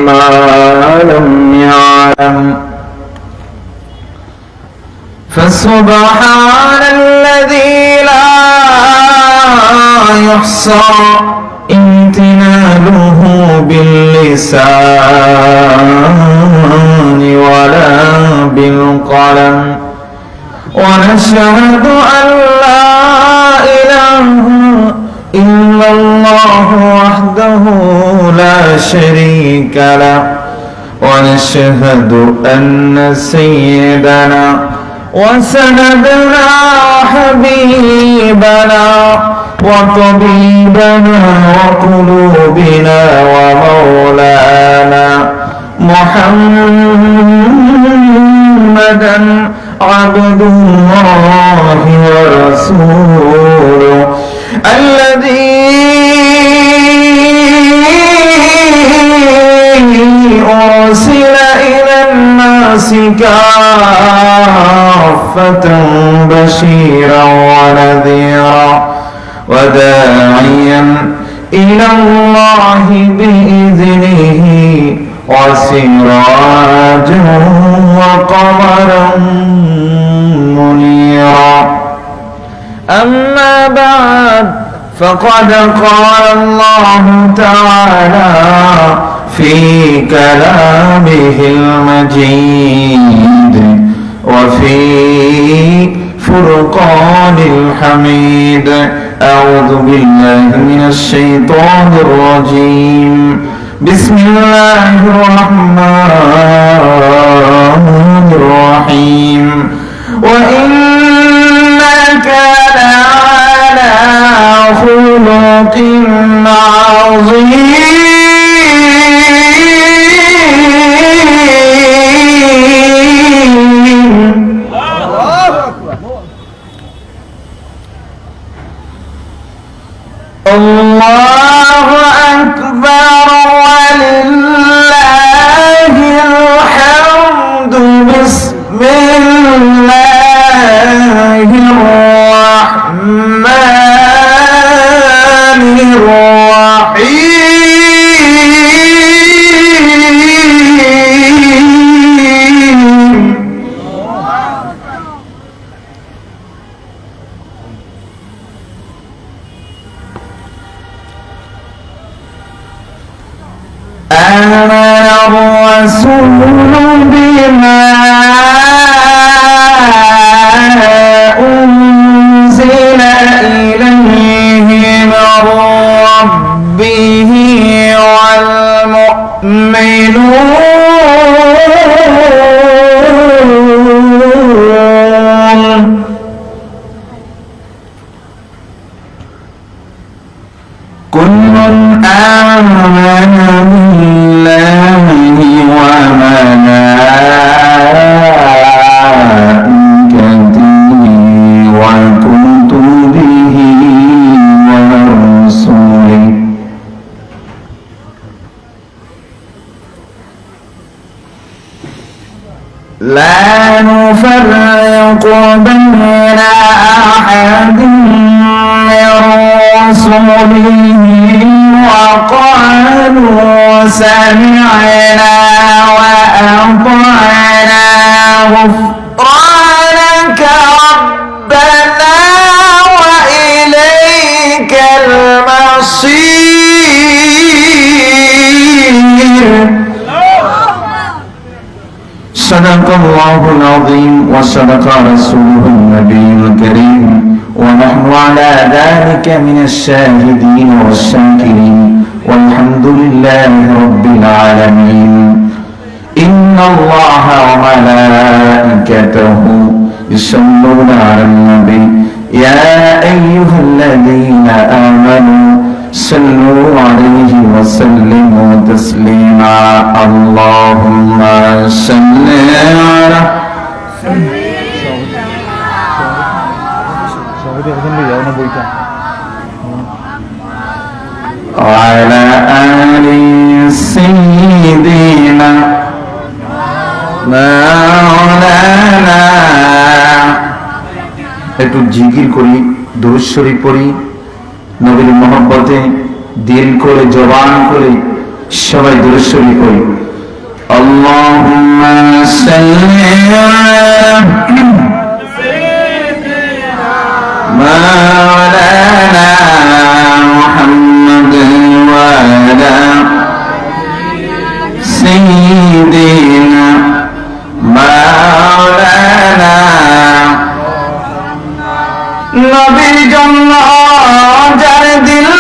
ما لم يعلم فسبحان الذي لا يحصى امتنانه باللسان ولا بالقلم ونشهد أن لا إله إلا الله وحده لا شريك له ونشهد أن سيدنا وسندنا وحبيبنا وطبيبنا وقلوبنا ومولانا محمدا عبد الله ورسوله الذي أرسل إلى الناس كافة بشيرا ونذيرا وداعيا إلى الله بإذنه وسراجا وقمرا منيرا أما بعد فقد قال الله تعالى في كلامه المجيد وفي فرقان الحميد أعوذ بالله من الشيطان الرجيم بسم الله الرحمن الرحيم وإنك لعلى خلق عظيم الله أكبر ولله الحمد بسم الله الرحمن الرحيم آمن الرسول بما أنزل إليه من ربه والمؤمنون كل آمن بالله وملائكته وكتبه ورسله لا نفرق بين أحد من رسله وقالوا سمعنا وأطعنا غفرانك ربنا وإليك المصير صدق الله العظيم وصدق رسوله النبي الكريم ونحن على ذلك من الشاهدين والشاكرين والحمد لله رب العالمين إن الله وملائكته يصلون على النبي يا أيها الذين آمنوا صلوا عليه وسلموا تسليما اللهم صل على وعلى آل سيدنا مولانا একটু জিকির করি দুরূদ শরীফ পড়ি নবীর মহব্বতে দিল করে জবান করে সবাই দুরূদ শরীফ পড়ি। আল্লাহুম্মা সাল্লি আলা মাওলানা মুহাম্মাদ ওয়া আলা সাইয়্যিদিনা মাওলানা। নবীর জন্য যার দিল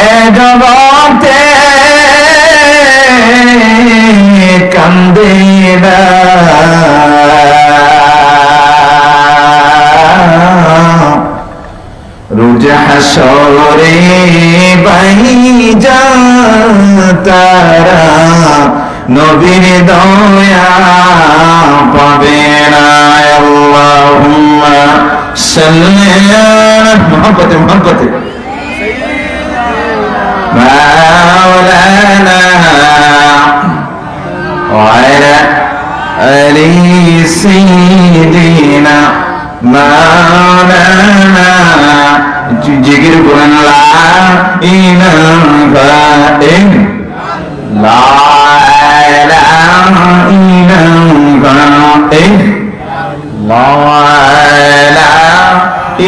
এ জগতে কান্দে না, রোজ হাসরে বাইজা তারা নবীর দয়া পাবে না। আল্লাহুম্মা সাল্লি আলা মুহাম্মাদ মাওলানা ওয়া আলা আলি সাইয়্যিদিনা মাওলানা। জিকির করেন লা ইলাহা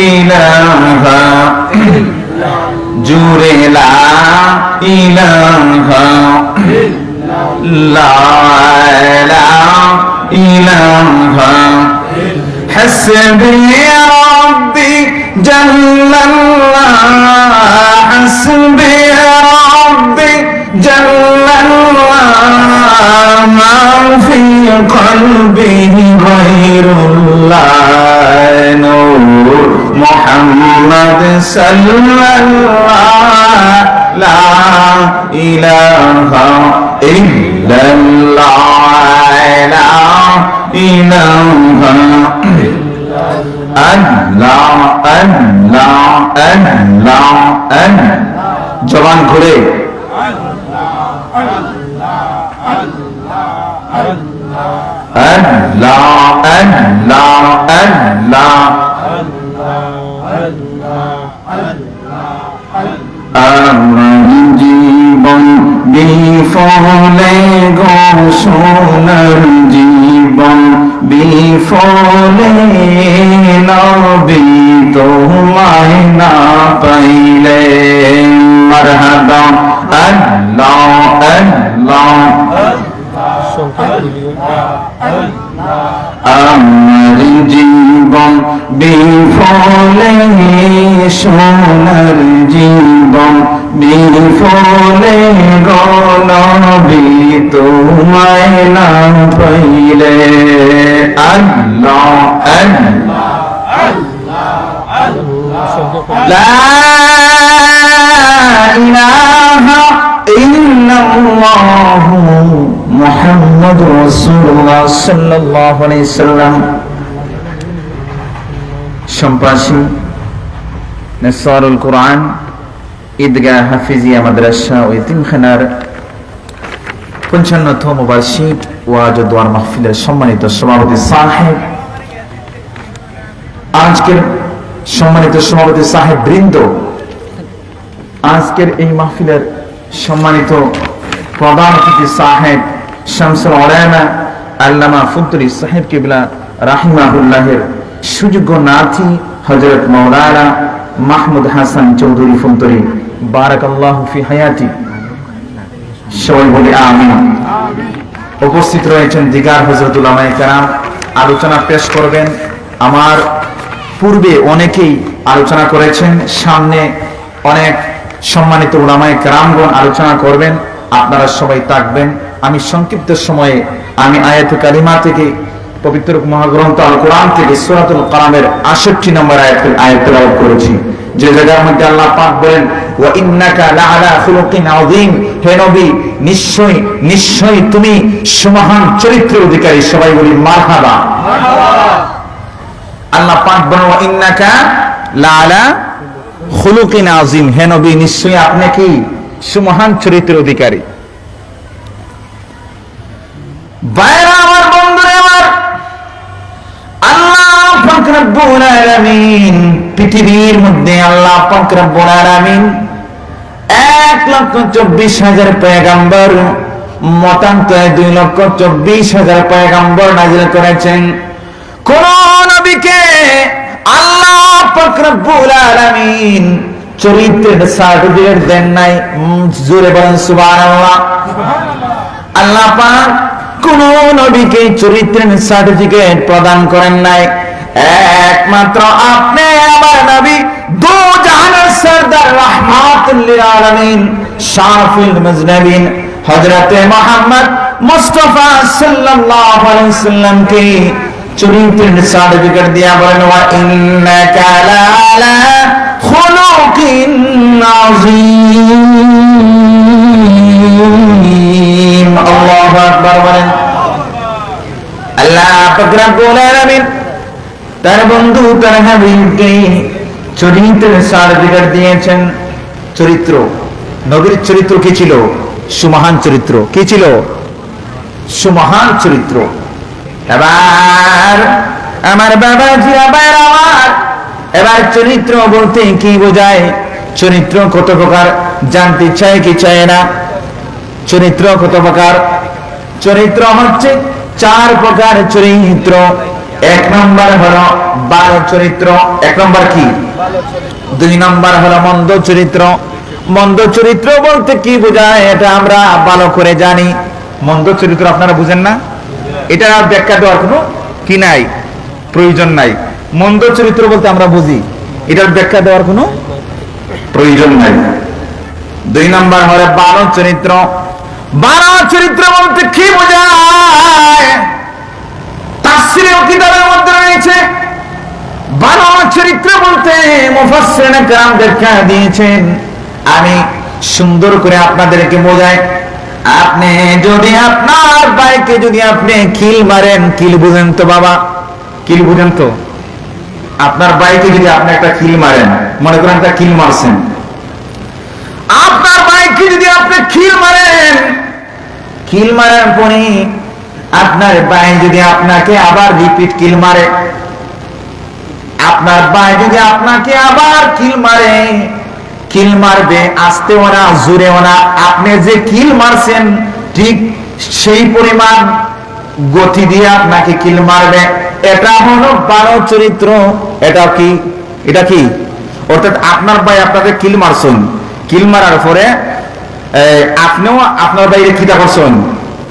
ইল্লাল্লাহ জুরে লা ইলাহা ইল্লাল্লাহ হাসবি রাব্বি জাল্লাল্লাহ হাসবি রাব্বি জাল্লাল্লাহ মা ফি কলবি গায়রুল্লাহ নূর মুহাম্মদ সাল্লাল্লাহ লা ইলাহা ইল্লাল্লাহ লা ইলাহা আল্লাহ আল্লাহ আল্লাহ আল্লাহ। জবান ঘুরে আল্লাহ আল্লাহ আল্লাহ। আমার জীবন বিফলে গো সোনার জীবন বিফলে নবী তোমায় না পাইলে। মারহাবা আল্লাহ আল্লাহ। আমার জীবন বিফলে সোনার জীবন বিফলে গো নবী তোমায় না পাইলে। আল্লাহ আল্লাহ লা ইলাহা ইল্লাল্লাহ মুহাম্মাদুর রাসূলুল্লাহ সাল্লাল্লাহু আলাইহি সাল্লাম। সম্পাসী নেসারুল কোরআন ঈদগাহ হাফিজিয়া মাদ্রাসা ও ইতিমখানার 55তম বার্ষিক ওয়াজ ও দোয়ার মাহফিলের সম্মানিত সভাপতি সাহেব, আজকের সম্মানিত সভাপতি সাহেব বৃন্দ, আজকের এই মাহফিলের সম্মানিত প্রধান অতিথি সাহেব শামসুল উলামা আল্লামা ফুতুরি সাহেব কিবলা রাহিমাহুল্লাহের সুযোগ্য নাতি হযরত মাওলানা মাহমুদ হাসান চৌধুরী ফুতুরি বারাকাল্লাহু ফি হায়াতি। সবাই বলি আমিন। উপস্থিত রয়েছেন দিগার হযরত উলামায়ে কেরাম, আলোচনা পেশ করবেন। আমার পূর্বে অনেকেই আলোচনা করেছেন, সামনে অনেক সম্মানিত উলামায়ে কেরামগণ আলোচনা করবেন, আপনারা সবাই থাকবেন। আমি সংক্ষিপ্ত সময়ে আমি আয়াতুল কারিমা থেকে পবিত্র মহাগ্রন্থ আল কোরআন থেকে সূরাতুল কালামের 68 নম্বর আয়াত তেলাওয়াত করেছি, যে জায়গার মধ্যে আল্লাহ পাক বলেন ওয়া ইন্নাকা লাআলা খুলুকিন আযীম, হে নবী নিশ্চয়ই নিশ্চয়ই তুমি সুমহান চরিত্রের অধিকারী। সবাই বলি মারহাবা। আল্লাহ পাক বলেন ওয়া ইন্নাকা লাআলা খুলুকিন আযীম, হে নবী নিশ্চয়ই আপনি কি সুমহান চরিত্রের অধিকারী। ভাইরা আমার, বন্ধুরা আমার, আল্লাহ রব্বুল আলামিন, পৃথিবীর মধ্যে আল্লাহ পাক রব্বুল আলামিন 1,24,000 পয়গম্বর, মতান্তরে 2,24,000 পয়গম্বর নাযিল করেছেন। কোন নবীকে আল্লাহ পাক রব্বুল আলামিন চরিত্রের সার্টিফিকেট দেন নাই। জোরে বলেন সুবহানাল্লাহ। আল্লাহ পাক কোন নবীকে চরিত্রের সার্টিফিকেট প্রদান করেন নাই। একমাত্র আপনি আমার নবী, দু জাহানের সরদার, রাহমাতুল লিল আলামিন, শাফিউল মুজনাবিন হযরতে মুহাম্মদ মুস্তাফা সাল্লাল্লাহু আলাইহি ওয়াসাল্লামকে চরিত্রের সার্টিফিকেট দিয়া বলেন, ওয়া ইন্নাকা লাআলা খুলুকিন আযীম। আল্লাহু আকবার বলেন। আল্লাহ পাক রব্বুল আলামিন তার বন্ধু তার হাবিবকে চরিত্রের সার্টিফিকেট দিয়েছেন। চরিত্র, নবীর চরিত্র কি ছিল? সুমহান চরিত্র। কি ছিল? সুমহান চরিত্র। এবার আমার বাবাজি, আমার এবার চরিত্র বলতে কি বোঝায়? চরিত্র কত প্রকার জানতে চায় কি চায় না? চরিত্র কত প্রকার? চরিত্র হচ্ছে 4 প্রকার চরিত্র। 1 নম্বর হলো ভালো চরিত্র। 1 নম্বর কি? 2 নম্বর হলো মন্দ চরিত্র। মন্দ চরিত্র বলতে কি বোঝায় এটা আমরা ভালো করে জানি। মন্দ চরিত্র আপনারা বুঝেন না? এটা ব্যাখ্যা দেওয়ার কোনো কি নাই, প্রয়োজন নাই। মন্দ চরিত্র বলতে আমরা বুঝি, এটার ব্যাখ্যা দেওয়ার কোনো প্রয়োজন নাই। 2 নম্বর হলো ভালো চরিত্র। ভালো চরিত্র বলতে কি বোঝায়? তাফসীরে কিতাবের মধ্যে রয়েছে ভালো চরিত্র বলতে মুফাসসিরিনে কেরাম ব্যাখ্যা দিয়েছেন। আমি সুন্দর করে আপনাদেরকে বোঝাই। আপনি যদি আপনার ভাইকে যদি আপনি কিল মারেন, কিল বুঝেন তো বাবা? কিল বুঝেন তো? আপনার ভাইকে যদি আপনি একটা কিল মারেন, মনে করেন একটা কিল মারছেন, আপনার ভাইকে যদি আপনি কিল মারেন, কিল মারার পরে আপনার ভাই যদি আপনাকে আবার রিপিট কিল মারে, আপনার ভাই যদি আপনাকে আবার কিল মারে, কিল মারবে আস্তেও না জোরেও না, আপনি যে কিল মারছেন ঠিক সেই পরিমাণ গতি দিয়ে আপনাকে কিল মারবে। এটা হলো ভালো চরিত্র। এটা কি? এটা কি? অর্থাৎ আপনার ভাই আপনাকে কিল মারছেন, কিল মারার পরে আপনিও আপনার ভাইরে কিটা করছেন?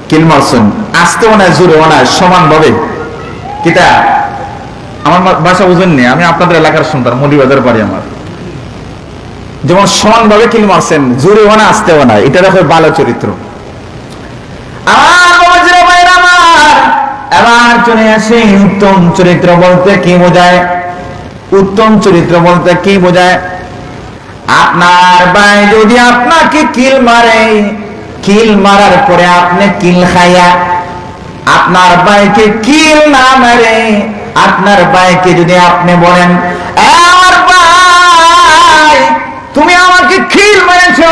কিল মারছেন। আস্তেও না জোরেও না, সমান ভাবে। কিটা? আমার ভাষা বুঝেননি, আমি আপনাদের এলাকার সন্তান, মৌলভীবাজার বাড়ি আমার। যেমন সমান ভাবে কিল মারছেন, জোরেও না আস্তেও না, এটা দেখো ভালো চরিত্র। এবার চলে আসে উত্তম চরিত্র বলতে কি বোঝায়? উত্তম চরিত্র বলতে কি বোঝায়? আপনার ভাই যদি আপনাকে কিল মারে, কিল মারার পরে আপনি কিল খাইয়া আপনার ভাইকে কিল না মারে, আপনার ভাইকে যদি আপনি বলেন, আমার ভাই তুমি আমাকে কিল মেরেছো,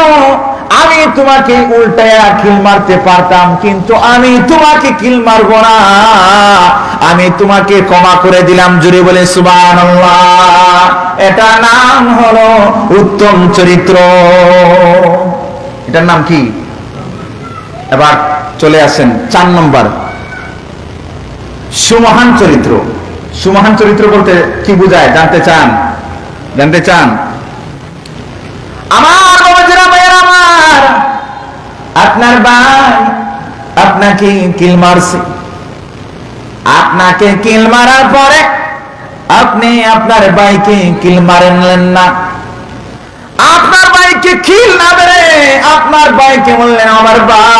আমি তোমাকে উল্টায়া কিল মারতে পারতাম, কিন্তু আমি তোমাকে কিল মারবো না, আমি তোমাকে ক্ষমা করে দিলাম। জোরে বলে সুবহানাল্লাহ। এটা নাম হলো উত্তম চরিত্র। এটার নাম কি? এবার চলে আসেন 4 নম্বর, সুমহান চরিত্র। সুমহান চরিত্র বলতে কি বোঝায় জানতে চান? জানতে চান? আমার বাবাজিরা, ভাইয়েরা আমার, আপনার ভাই আপনাকে কিল মারছে, আপনাকে কিল মারার পরে আপনি আপনার ভাইকে কিল মারলেন না, আপনার ভাইকে কিল না মেরে আপনার ভাইকে বললেন, আমার ভাই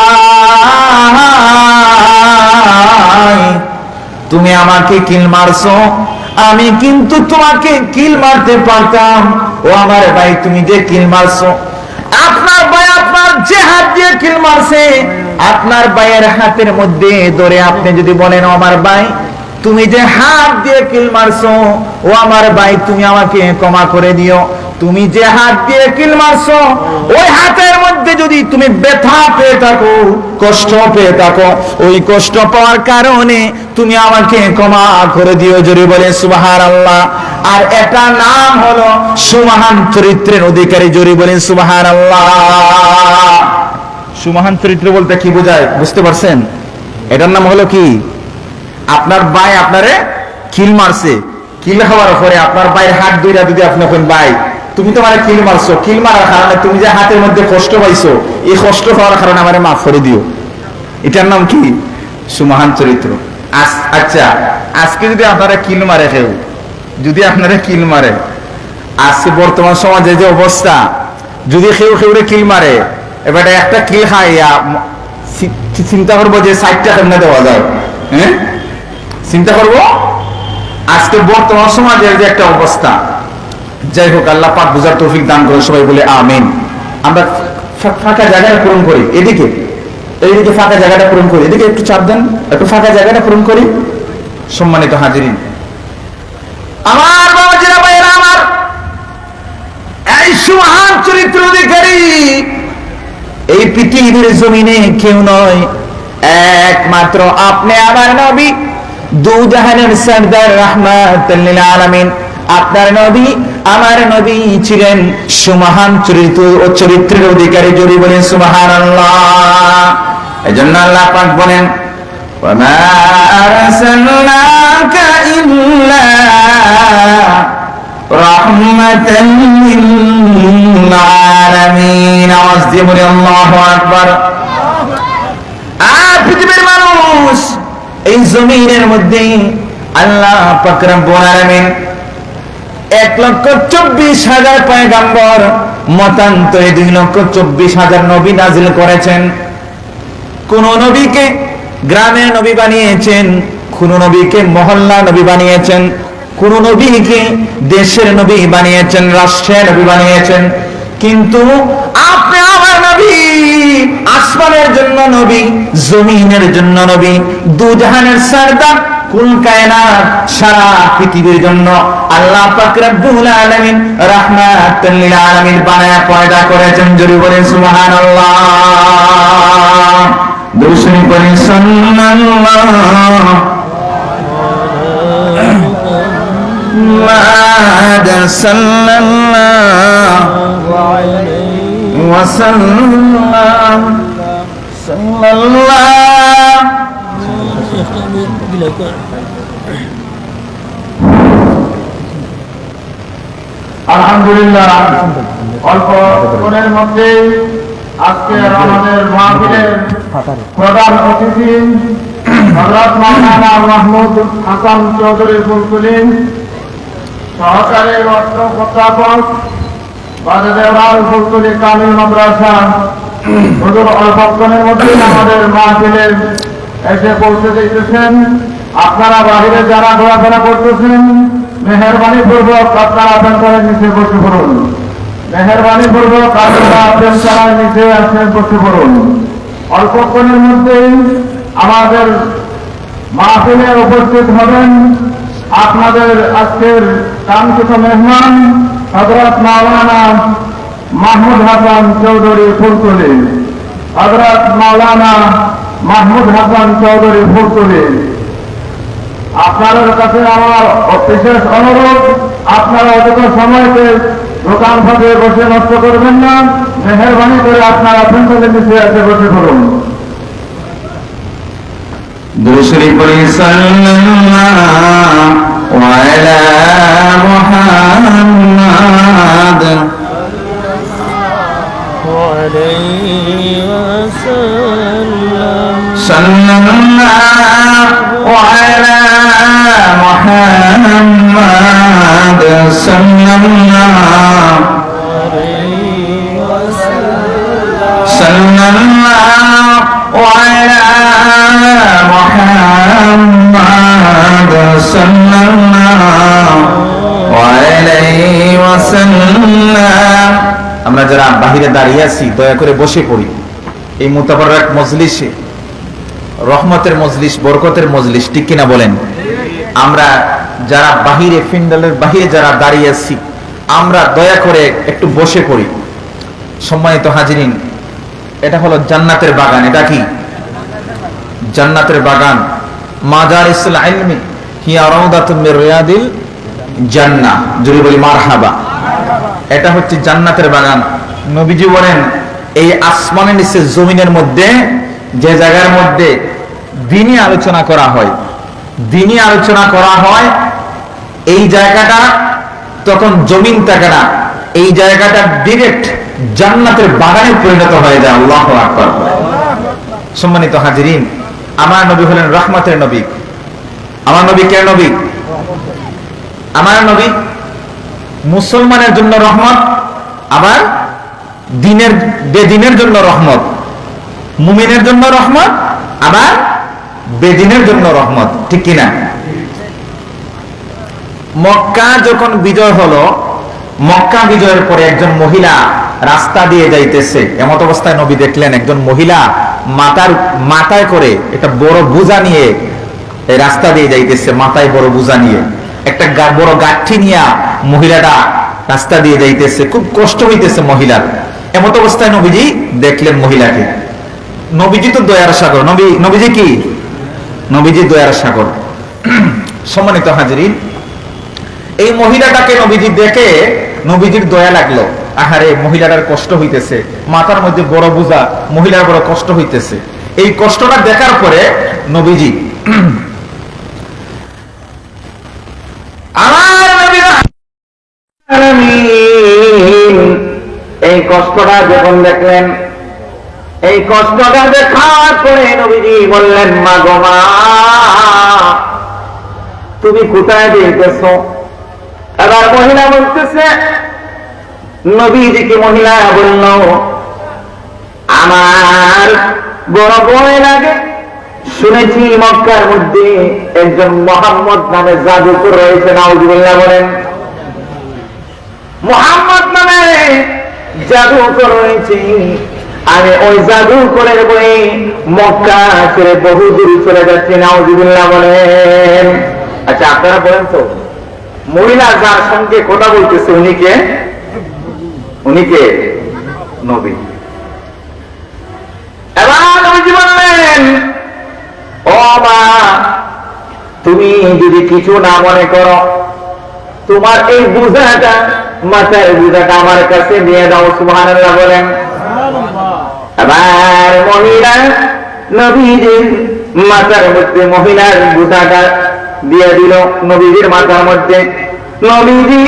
তুমি আমাকে কিল মারছো, আমি কিন্তু তোমাকে কিল মারতে পারতাম। ও আমার ভাই তুমি যে কিল মারছো, আপনার ভাই আপনার যে হাত দিয়ে কিল মারছে, আপনার ভাইয়ের হাতের মধ্যে ধরে আপনি যদি বলেন, আমার ভাই তুমি যে হাত দিয়ে কিল মারছো, ও আমার ভাই তুমি আমাকে ক্ষমা করে দিও, তুমি যে হাত দিয়ে কিল মারছো ওই হাতের মধ্যে যদি তুমি ব্যথা পেয়ে থাকো, কষ্ট পেয়ে থাকো, ওই কষ্ট পাওয়ার কারণে তুমি আমাকে ক্ষমা করে দিও। জোরে বলে সুবহানাল্লাহ। আর এটা নাম হলো সুমহান চরিত্রের অধিকারী। জোরে বলেন সুবহানাল্লাহ। সুমহান চরিত্র বলতে কি বোঝায় বুঝতে পারছেন? এটার নাম হলো কি, আপনার ভাই আপনারে কিল মারছে, কিল খাওয়ার পরে আপনার ভাইয়ের হাত ধইরা যদি আপনি কোন ভাই তুমি তো মানে কিল মারছো, কিল মারার কারণে তুমি যে হাতের মধ্যে কষ্ট পাইছো, এই কষ্ট পাওয়ার কারণে আমারে মাফ করে দিও। এটার নাম কি? সুমহান চরিত্র। আচ্ছা, আজকে যদি আপনারা কিল মারে, কেউ যদি আপনারা কিল মারে, আজকে বর্তমান সমাজে যে অবস্থা, যদি কেউ কেউরে কিল মারে, এবার একটা কিল খাইয়া চিন্তা করবো যে 60টা কেমনে দেওয়া যায়। হ্যাঁ, চিন্তা করবো আজকে বর্তমান সমাজের যে একটা অবস্থা। যাই হোক, আল্লাহ পাক বুঝার তৌফিক দান করে, সবাই বলে আমিন। আমরা ফাঁকা জায়গাটা পূরণ করি, এদিকে এইদিকে ফাঁকা জায়গাটা পূরণ করি, এদিকে একটু চাপ দেন, একটু ফাঁকা জায়গাটা পূরণ করি। সম্মানিত হাজিরিন, আমার বাবাজিরা, ভাইয়েরা আমার, এই সুমহান চরিত্র অধিকারী এই পৃথিবীর জমিনে কেউ নয়, একমাত্র আপনি আমার নবী, দু জাহানের সরদার রাহমাতুল লিল আলামিন। আপনার নবী, আমার নবী ছিলেন সুমহান চরিত্র ও চরিত্রের অধিকারী। জোরে বলেন সুবহানাল্লাহ। এজন্য আল্লাহ পাক বলেন, ওয়া মা আরসালনাকা ইল্লা রাহমাতাল লিল আলামিন। আওয়াজ দিয়ে বলি আল্লাহু আকবার। পৃথিবীর মানুষ, এই জমিনের মধ্যে আল্লাহ পাক রব্বুল আলামিন 1,24,000 পয়গম্বর, মতান্তরে 2,24,000 নবী নাজিল করেছেন। কোন নবীকে গ্রামের নবী বানিয়েছেন, কোন নবীকে মহল্লা নবী বানিয়েছেন, কোন নবীকে দেশের নবী বানিয়েছেন, রাষ্ট্রের নবী বানিয়েছেন। কিন্তু আপনি আমার নবী, আসমানের জন্য নবী, জমিনের জন্য নবী, দু জাহানের সরদার, কুল কায়নাত, সারা পৃথিবীর জন্য আল্লাহ পাক রব্বুল আলামিন রাহমাতুল লিল আলামিন বানায়া পয়দা করেছেন। জোরে বলেন সুবহানাল্লাহ। দুরূদ শরীফ পড়েন সাল্লাল্লাহু সাল্লাল্লাহু ওয়া সাল্লাম সাল্লাল্লাহু। আলহামদুলিল্লাহ, অল্প সময়ের মধ্যে আজকে আমাদের মাহফিলের প্রধান অতিথি হযরত মাওলানা মাহমুদ হাসান চৌধুরী ফুলকুলি, সহকারী অর্থ অধ্যাপক বাজে দেওয়াল ফুলকুলি কামিল মাদ্রাসা, হুজুর অল্পক্ষণের মধ্যে আমাদের মাহফিলে এসে পৌঁছে দিতেছেন। আপনারা বাহিরে যারা ঘোরাফেরা করতেছেন, মেহরবানি পূর্বক আপনারা বেঞ্চারের নিচে বসে পড়ুন। মেহরবানি পূর্বক আপনারা বেঞ্চারের নিচে আসে বসে পড়ুন। অল্পক্ষণের মধ্যেই আমাদের মাহফিলে উপস্থিত হবেন আপনাদের আজকের কাঙ্ক্ষিত মেহমান হযরত মাওলানা মাহমুদ হাসান চৌধুরী ফুলকুলি। হযরত মাওলানা মাহমুদ হাসান চৌধুরী ফুলকুলি, আপনাদের কাছে আমার বিশেষ অনুরোধ, আপনারা অধিক সময়কে দোকান ফাঁকে বসে নষ্ট করবেন না। মেহরবানি করে আপনারা পেন্সিলের নিচে এসে বসে পড়ুন। দুরূদ শরীফ পড়ি সাল্লাল্লাহু আলা মুহাম্মাদ সাল্লাল্লাহু আলা মুহাম্মাদ সাল্লাল্লাহু আলা মুহাম্মাদ সাল্লাল্লাহু আলাইহি ওয়াসাল্লাম। আমরা যারা বাহিরে দাঁড়িয়ে আছি দয়া করে বসে পড়ি। এই মুতাবারক মজলিসে, রহমতের মজলিস, বরকতের মজলিস, ঠিক কিনা বলেন? আমরা যারা বাহিরে, ফিন্ডালের বাহিরে যারা দাঁড়িয়ে আছি আমরা দয়া করে একটু বসে পড়ি। সম্মানিত হাজিরিন, এটা হলো জান্নাতের বাগান। এটা কি জান্নাতের বাগান? মাজারিসুল ইলমি হিয়া রাউদাতুম মির রিয়াদিল জান্নাহ। যদি বলি মারহাবা। এটা হচ্ছে জান্নাতের বাগান। নবীজি বলেন, এই আসমানের নিচে জমিনের মধ্যে যে জায়গার মধ্যে দ্বীনি আলোচনা করা হয়, দ্বীনি আলোচনা করা হয়, এই জায়গাটা তখন জমিন থাকে না, এই জায়গাটা ডিরেক্ট জান্নাতের বাগানে পরিণত হয়ে যায়। আল্লাহু আকবার। সম্মানিত হাজিরিন, আমার নবী হলেন রহমতের নবী। আমার নবী কে নবী? আমার নবী মুসলমানের জন্য রহমত, আবার দ্বীনের বেদিনের জন্য রহমত, মুমিনের জন্য রহমত, আবার বেদিনের জন্য রহমত। ঠিক কিনা? মক্কা যখন বিজয় হলো, মক্কা বিজয়ের পরে একজন মহিলা রাস্তা দিয়ে যাইতেছে। এমত অবস্থায় নবী দেখলেন একজন মহিলা মাথায় করে একটা বড় বোঝা নিয়ে এই রাস্তা দিয়ে যাইতেছে। মাথায় বড় বোঝা নিয়ে একটা বড় গাঠি নিয়ে মহিলাটা রাস্তা দিয়ে যাইতেছে। খুব কষ্ট হইতেছে মহিলার। এমত অবস্থায় নবীজি দেখলেন মহিলাকে। নবীজি তো দয়ার সাগর। নবীজি কি? নবীজি দয়ার সাগর। সম্মানিত হাজিরিন, এই মহিলাটাকে নবীজি দেখে নবীজির দয়া লাগলো। আহারে, মহিলাটার কষ্ট হইতেছে, মাথার মধ্যে বড় বোঝা, মহিলার বড় কষ্ট হইতেছে। এই কষ্টটা দেখার পরে নবীজি এই কষ্টটা যখন দেখলেন, এই কষ্টটা দেখার পরে নবীজি বললেন, মা গো মা, তুমি কোথায় যেতেছ? এবার মহিলা বলতেছে, নবীজিকে মহিলা বলল, আমার বড় ভয় লাগে। শুনেছি মক্কার মধ্যে একজন মুহাম্মদ নামে জাদুকর রয়েছে। নাউজুবিল্লাহ বলেন। মুহাম্মদ নামে জাদুকর রয়েছে। আমি ওই জাদুকরের বই মক্কা ছেড়ে বহু দূর চলে যাচ্ছি। নাউজুবিল্লাহ বলেন। আচ্ছা, আপনারা বলেন তো, মহিলা যার সঙ্গে কথা বলতেছে উনিকে নবী। এবার নবীজি বললেন, ও মা, তুমি যদি কিছু না মনে করো, তোমার এই বোঝাটা, মাথার বোঝাটা আমার কাছে দিয়ে দাও। সুবহানাল্লাহ বলেন। এবার মহিলা নবীজির মাথার মধ্যে মহিলার বোঝাটা দিয়ে দিল নবীজির মাথার মধ্যে। নবীজি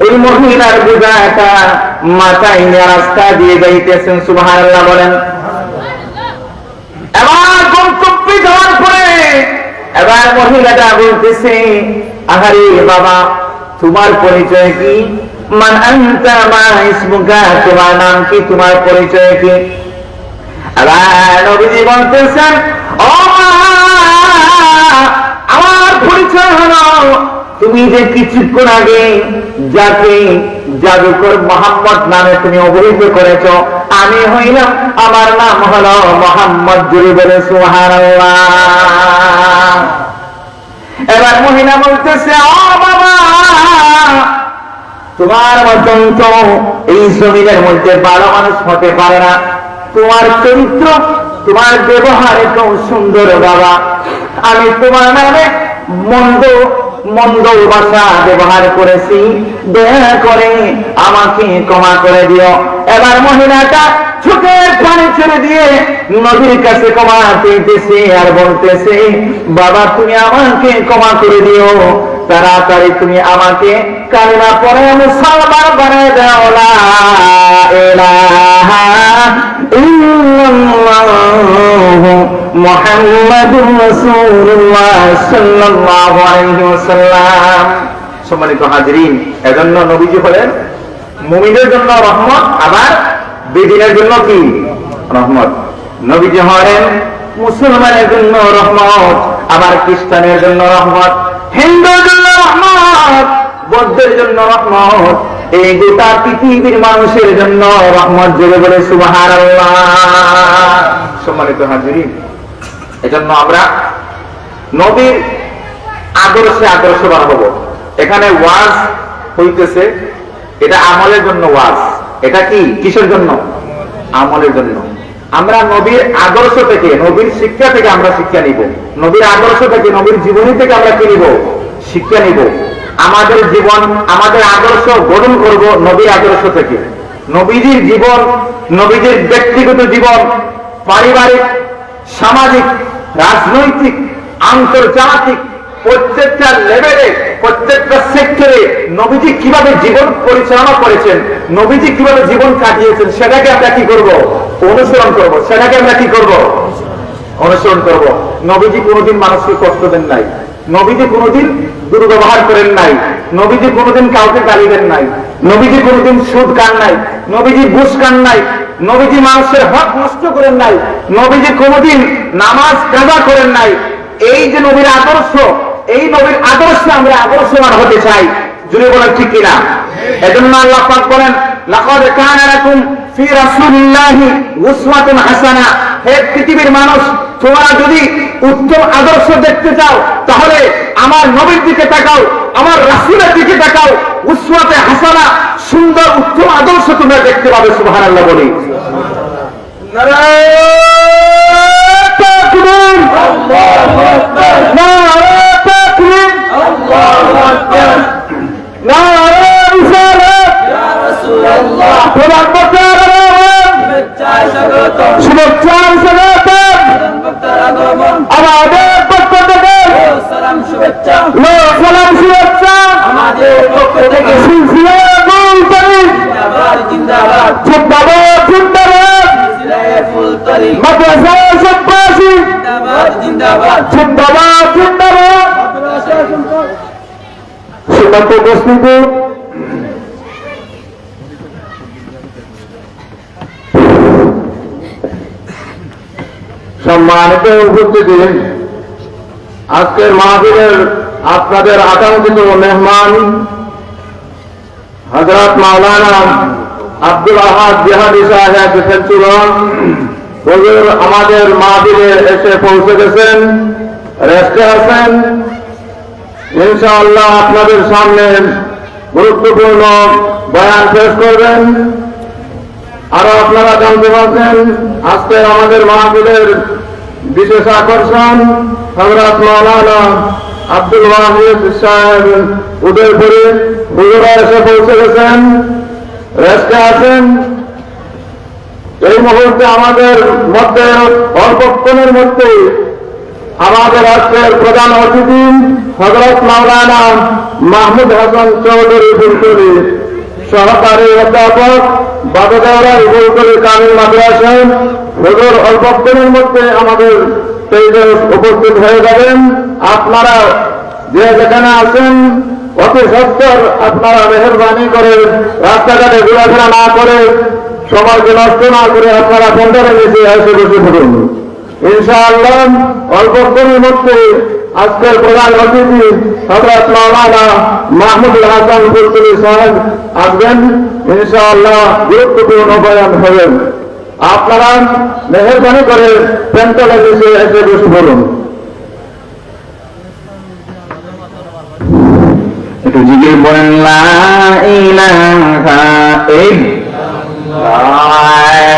ওই মহিলার বোঝাটা মাথায় নিয়ে রাস্তা দিয়ে যাইতেছেন। সুবহানাল্লাহ বলেন। এবার গন্তব্যে যাওয়ার পরে এবার মহিলাটা বলতেছে, আহারে বাবা, তোমার পরিচয় কি? মান আনতা মা ইসমুকা, তোমার নাম কি, তোমার পরিচয় কি? এবার নবীজি বলতেছেন, ও মা, আমার পরিচয় হলো, তুমি যে কিছুক্ষণ আগে যাকে জাদুকর মুহাম্মদ নামে তুমি অভিহিত করেছ, আমি হইলাম, আমার নাম হলো মুহাম্মদ। জুড়ে বলে সুবহানাল্লাহ। এবার মহিলা বলতেছে, ও বাবা, তোমার মতন তো এই জমিনের মধ্যে ভালো মানুষ হতে পারে না। তোমার চরিত্র, তোমার ব্যবহার এত সুন্দর বাবা। আমি তোমার নামে মন্দ ভাষা ব্যবহার করেছি, দয়া করে আমাকে ক্ষমা করে দিও। এবার মহিলাটা চোখের পানি ছেড়ে দিয়ে নবীর কাছে ক্ষমা পেতেছে আর বলতেছে, বাবা, তুমি আমাকে ক্ষমা করে দিও, তাড়াতাড়ি তুমি আমাকে কালিমা পড়ে মুসলমান বানায় দাও। লা ইলাহা ইল্লাল্লাহু মুহাম্মাদুর রাসূলুল্লাহ সাল্লাল্লাহু আলাইহি ওয়াসাল্লাম। সম্মানিত হাজিরিন, এজন্য নবীজি হলেন মুমিনের জন্য রহমত, আবার বেদিনের জন্য কি? রহমত। নবীজি হলেন মুসলমানের জন্য রহমত, আবার খ্রিস্টানের জন্য রহমত, হিন্দুর জন্য রহমত, বৌদ্ধের জন্য রহমত, এই গোটা পৃথিবীর মানুষের জন্য রহমত। জোরে বলে সুবহানাল্লাহ। সম্মানিত হাজিরিন, এজন্য আমরা নবীর আদর্শে আদর্শবান হব। এখানে ওয়াজ হইতেছে, এটা আমলের জন্য ওয়াজ। এটা কি কিসের জন্য? আমলের জন্য। আমরা নবীর আদর্শ থেকে, নবীর শিক্ষা থেকে আমরা শিক্ষা নিব। নবীর আদর্শ থেকে, নবীর জীবনী থেকে আমরা কি নিব? শিক্ষা নিব। আমাদের জীবন, আমাদের আদর্শ গঠন করব নবীর আদর্শ থেকে। নবীজির জীবন, নবীজির ব্যক্তিগত জীবন, পারিবারিক, সামাজিক, রাজনৈতিক, আন্তর্জাতিক প্রত্যেকটা লেভেলে, প্রত্যেকটা সেক্টরে নবীজি কিভাবে জীবন পরিচালনা করেছেন, নবীজি কিভাবে জীবন কাটিয়েছেন, সেটাকে আমরা কি করব? অনুসরণ করব। সেটাকে আমরা কি করব? অনুসরণ করব। নবীজি কোনোদিন মানুষকে কষ্ট দেন নাই, নবীজি কোনোদিন দুর্ব্যবহার করেন নাই, নবীজি কোনোদিন কাউকে গালি দেন নাই, নবীজি কোনোদিন সুদ খান নাই, নবীজি ঘুষ খান নাই, নবীজি মানুষের হক নষ্ট করেন নাই, নবীজি কোনোদিন নামাজ কাজা করেন নাই। এই যে নবীর আদর্শ, এই নবীর আদর্শে আমরা আদর্শবান হতে চাই। যদি বলেন ঠিক কিনা? এজন্য আল্লাহ পাক বলেন, লাকাদ কানা লাকুম ফি রাসূলিল্লাহি উসওয়াতুন হাসানা। হে পৃথিবীর মানুষ, তোমরা যদি উত্তম আদর্শ দেখতে চাও তাহলে আমার নবীর দিকে তাকাও, আমার রাসূলের দিকে তাকাও। উসওয়াতে হাসানা, সুন্দর উত্তম আদর্শ তোমরা দেখতে পাবে। সুবহানাল্লাহ বলি। নারায়ে তাকবীর, আল্লাহু আকবার, নারায়ে তাকবীর, আল্লাহু আকবার, নারায়ে রিসালাত, ইয়া রাসূলুল্লাহ। প্রধান বক্তার আগমন, শুভেচ্ছায় স্বাগতম, শুভেচ্ছায় স্বাগতম। প্রধান বক্তার আগমন, আমাদের পক্ষ থেকে সালাম শুভেচ্ছা, সালাম শুভেচ্ছা। আমাদের পক্ষ থেকে সিলসিলা ফুলতলি জিন্দাবাদ, জিন্দাবাদ, জিন্দাবাদ, জিন্দাবাদ। সিলসিলা ফুলতলি মাদ্রাসা সব্বাসী জিন্দাবাদ, জিন্দাবাদ, জিন্দাবাদ, জিন্দাবাদ। মাদ্রাসা সব্বাসী সম্মানিত উপস্থিতি, সম্মানিত উপস্থিতি, আজকের মাহফিলের আপনাদের আকাঙ্ক্ষিত মেহমান হযরত মাওলানা আব্দুল আহাদ জিহাদি সাহেব ফেলচুরন হুজুর আমাদের মাহফিলে এসে পৌঁছে গেছেন, রেস্টে আছেন। ইনশাআল্লাহ আপনাদের সামনে গুরুত্বপূর্ণ বয়ান পেশ করবেন। আরো আপনারা জানতে পারছেন আজকে আমাদের মাহফিলের বিশেষ আকর্ষণ হযরত মাওলানা আব্দুল ওয়াহিদ সাহেব উদয়পুরে হুজুরা এসে পৌঁছে গেছেন, রেস্টে আছেন। এই মুহূর্তে আমাদের মধ্যে অল্পক্ষণের মধ্যে আমাদের আজকের প্রধান অতিথি হযরত মাওলানা মাহমুদ হাসান চৌধুরী ফুলতলি, সহকারী অধ্যাপক বাগদাওয়া ফুলতলি কামিল মাদ্রাসা, হুজুর অল্পক্ষণের মধ্যে আমাদের স্টেজে উপস্থিত হয়ে যাবেন। আপনারা যে যেখানে আছেন অতি সত্বর আপনারা মেহরবানি করে রাস্তাঘাটে ঘোরাফেরা না করে, সময়কে নষ্ট না করে আপনারা পন্ডারে নিচে এসে বসে থাকুন। ইনশাআল্লাহ অল্পক্ষণের মধ্যে আজকের প্রধান অতিথি হযরত মাওলানা মাহমুদুল হাসান ফুলতলি সাহেব আসবেন। ইনশাআল্লাহ গুরুত্বপূর্ণ বয়ান হবেন। আপনারা মেহরবানি করে প্যান্ডেলের নিচে এসে বসে পড়ুন। একটু জিকির বলেন, লা ইলাহা ইল্লাল্লাহ, লা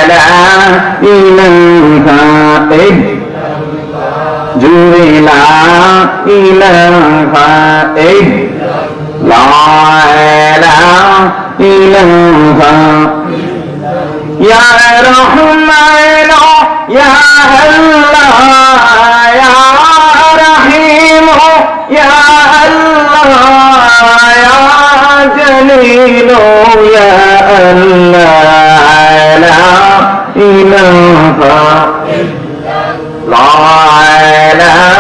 ইলাহা ইল্লাল্লাহ, জুরে লা ইলাহা ইল্লাল্লাহ, লা ইলাহা ইয়া রহমান ইয়া আল্লাহ ইয়া রহিম ইয়া আল্লাহ ইয়া জলিল ইয়া আল্লাহ, লা ইলাহা ইল্লাল্লাহ, লা ইলাহা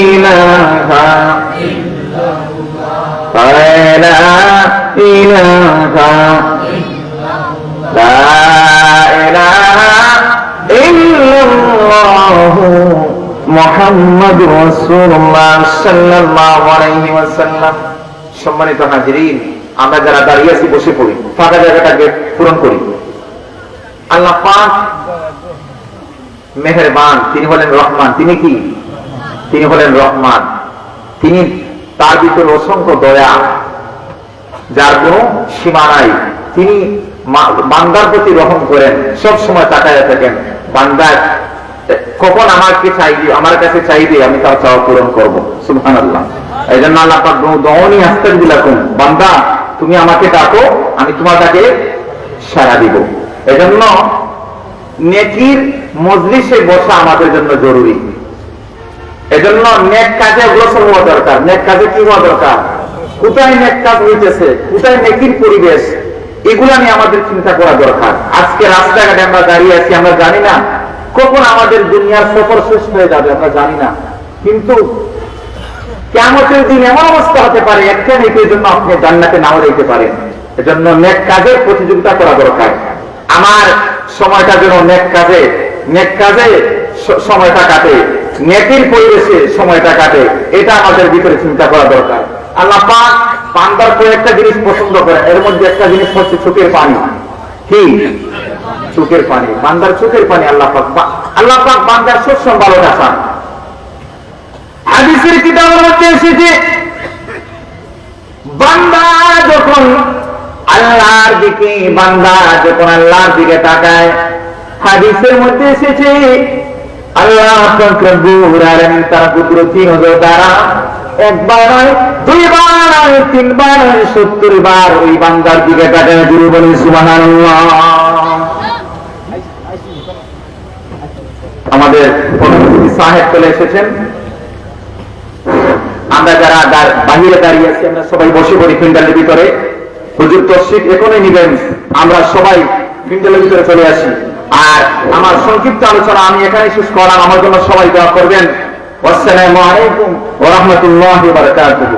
ইল্লাল্লাহ, লা ইলাহা লা ইলাহা ইল্লাল্লাহু মুহাম্মাদুর রাসূলুল্লাহ সাল্লাল্লাহু আলাইহি ওয়াসাল্লাম। সম্মানিত হাজিরিন, আমরা যারা দাঁড়িয়ে আছি বসে পড়ি, ফাঁকা জায়গাটাকে পূরণ করি। আল্লাহ পাক মেহেরবান, তিনি হলেন রহমান। তিনি কি? তিনি হলেন রহমান। তিনি, তার ভিতরে অসংখ্য দয়া। যার কোনো সীমা নাই। তিনি বান্দার প্রতি রহম করেন, সব সময় তাকায় থাকেন বান্দার কখন আমাকে চাইবে, আমার কাছে চাইবে, আমি তার চাওয়া পূরণ করবো। সুবহানাল্লাহ। এই জন্য আল্লাহ পাক দওনি আস্তাগফিরুলাকুম, বান্দা তুমি আমাকে ডাকো, আমি তোমার ডাকে সাড়া দিব। এজন্য নেকির মজলিসে বসা আমাদের জন্য জরুরি। এজন্য নেক কাজে অগ্রসর হওয়া দরকার। নেক কাজে কি হওয়া দরকার? কোথায় নেক কাজ হইতেছে, কোথায় নেকির পরিবেশ, এগুলা নিয়ে আমাদের চিন্তা করা দরকার। আজকে রাস্তাঘাটে আমরা দাঁড়িয়ে আছি, আমরা জানি না কখন আমাদের দুনিয়ার সফর শেষ হয়ে যাবে, আমরা জানি না। কিন্তু কিয়ামতের দিন এমন অবস্থা হতে পারে একটা নেকির জন্য আপনি জান্নাতে নাও যেতে পারেন। এজন্য নেক কাজের প্রতিযোগিতা করা দরকার। আমার সময়টা যেন নেক কাজে সময়টা কাটে, নেকির পরিবেশে সময়টা কাটে, এটা আমাদের ভিতরে চিন্তা করা দরকার। আল্লাহ পাক বান্দার কয়েকটা জিনিস পছন্দ করেন, এর মধ্যে একটা জিনিস হচ্ছে চোখের পানি। কি? চোখের পানি, বান্দার চোখের পানি আল্লাহ পাক বান্দার সবসময় ভালোটা চান। হাদিসের কিতাবের মধ্যে এসেছে বান্দা যখন আল্লাহর দিকে তাকায়, হাদিসের মধ্যে এসেছে আল্লাহ পাক রব্বুল আলামিন তার কুদরতি নজর দ্বারা একবার নয়, দুইবার নয়, তিনবার নয়, 70 বার ওই বান্দার দিকে তাকায়। গুরু বলি সুবহানাল্লাহ। আমাদের প্রধানমন্ত্রী সাহেব চলে এসেছেন। আমরা যারা বাহিরে দাঁড়িয়ে আছি, আমরা সবাই বসে পড়ি প্যান্ডেলের ভিতরে। হুজুর তশরিফ এখনই নিবেন, আমরা সবাই প্যান্ডেলের ভিতরে চলে আসি। আর আমার সংক্ষিপ্ত আলোচনা আমি এখানে শেষ করলাম। আমার জন্য সবাই দোয়া করবেন। আসসালামু আলাইকুম ওয়া রাহমাতুল্লাহি ওয়া বারাকাতুহু।